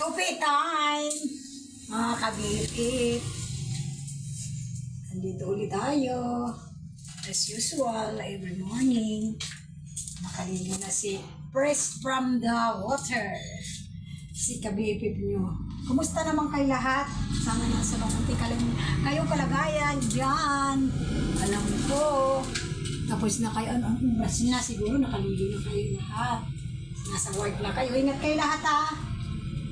Tupi time! Mga kabipit. Andito ulit tayo. As usual, every morning. Nakaligo na si Fresh from the water. Si kabipit nyo. Kumusta naman kayo lahat? Sana na sa mabuti kayong kalagayan dyan. Alam ko. Tapos na kayo, oras na siguro, nakaligo na kayo lahat. Nasa work na kayo. Ingat kayo lahat ha.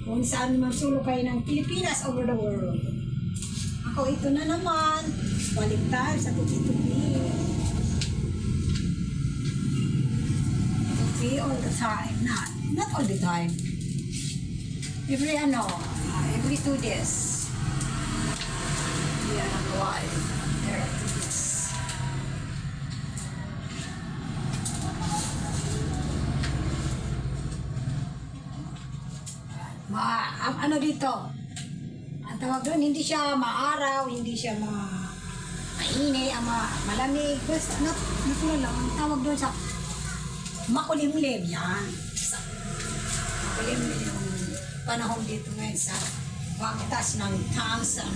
Kung saan man sulok kayo ng Pilipinas over the world. Ako ito na naman. Balik tayo sa tupi-tupi. Tupi all the time. Not all the time. Every every 2 days. Yeah, why? There are 2 days. Ano dito? Ang tawag doon, hindi siya maaraw, hindi siya mainit, malamig. Basta, lang, ang tawag doon sa makulimlim yan. Makulimlim yung panahon dito ngayon sa bagtas ng Thompson.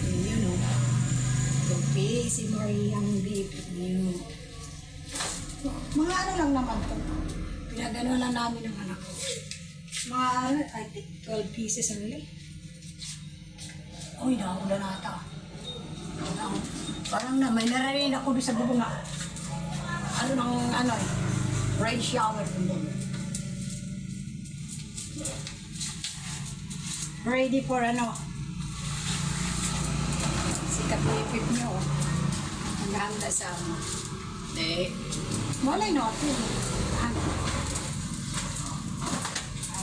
You know, tupi, si Marie ang bipit niyo. Mga ano lang naman to. Pinagano lang namin ng anak ko. Mga, I think, 12 pieces only. Uy, nakakula na ata. Parang na, may nararin ako doon sa bubong na. Rain shower. Ready for si kapipip nyo. Ang handa sa malay natin.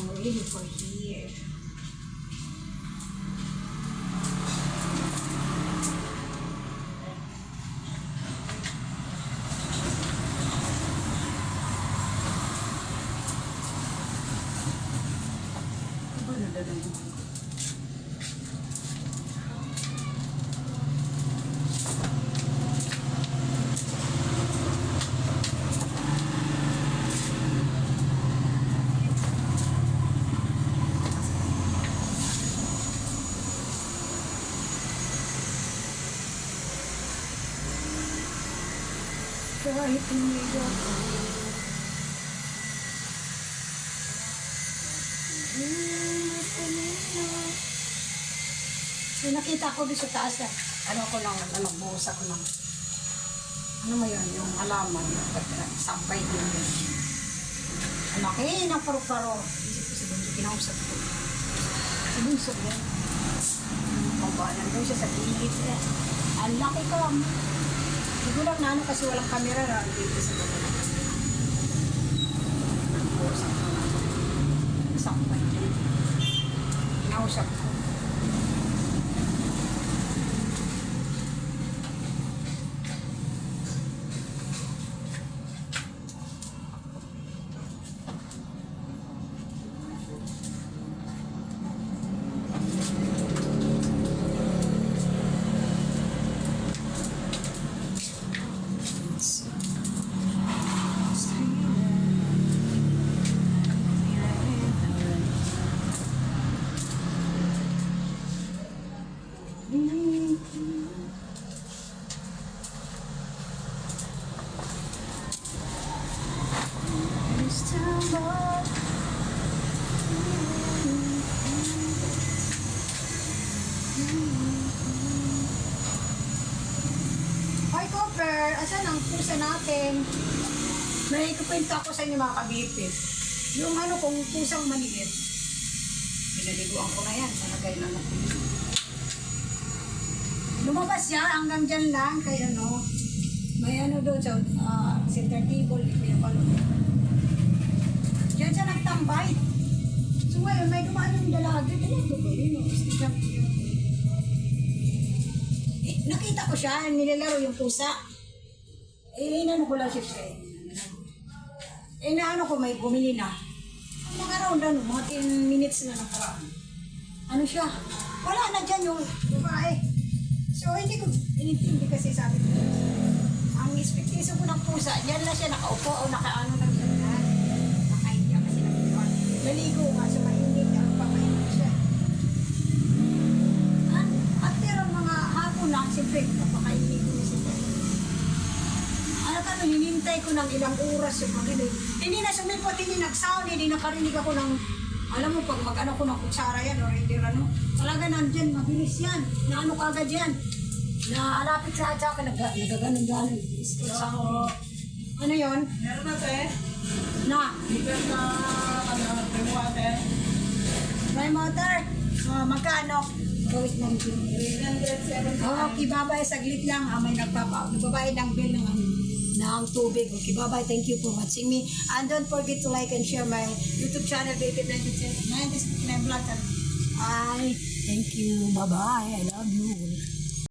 I'm ready for here. Kahit hindi ako. So, nakita ko doon sa taas na, buhos ako ng, yung halaman, sampay din yun. Ang laki ng paro-paro. Isip ko si Bunso, kinausap ko. Si Bunso din. Pagbalan doon siya sa gilid. Ang laki ko. Hindi ko lang na kasi walang camera na dito sa baba. Nag-post ako na. Sampay din. Kinausap ko. Hoy, Cooper! Asan ang pusa natin? May kukwento ako sa inyo mga kabipit. Yung kung pusang maliit. Pinaliguan ko na yan. Malagay na natin. Lumabas siya hanggang dyan lang. Kaya may doon sa center table. Diyan siya nagtambay. So ngayon, may dumaan yung dalaga. Nakita ko siya, nilalaro yung pusa. Inano ko lang siya ko, may bumili na. Mga around mga 10 minutes na nakaraan. Ano siya? Wala na dyan yung babae. So hindi ko inintindi kasi sabi ko. Ang expectation ko ng pusa, dyan lang siya nakaupo o nakaano lang siya. Nakahiya kasi naligo nga sa mainit. Ang pamain hinintay ko ng ilang oras yung pag-inig. Hindi na sumipot, hindi nag-sound, hindi nakarinig ako ng, alam mo, pag mag-ano ko ng kutsara yan, or hindi ano, talaga nandyan, mabilis yan, na ano kagad yan, na alapit sa atsa ka, nagaganon-ganon, ano yon? Meron na te. Na, Ligas na yung water. may motor, magkano? Gawit ng bill. 370. Okay, bye-bye, saglit lang, may nagbabayad ng bill ng ano, ng tubig. Okay, bye-bye. Thank you for watching me. And don't forget to like and share my YouTube channel, Baby 96 Vlog. Bye. Thank you. Bye-bye. I love you.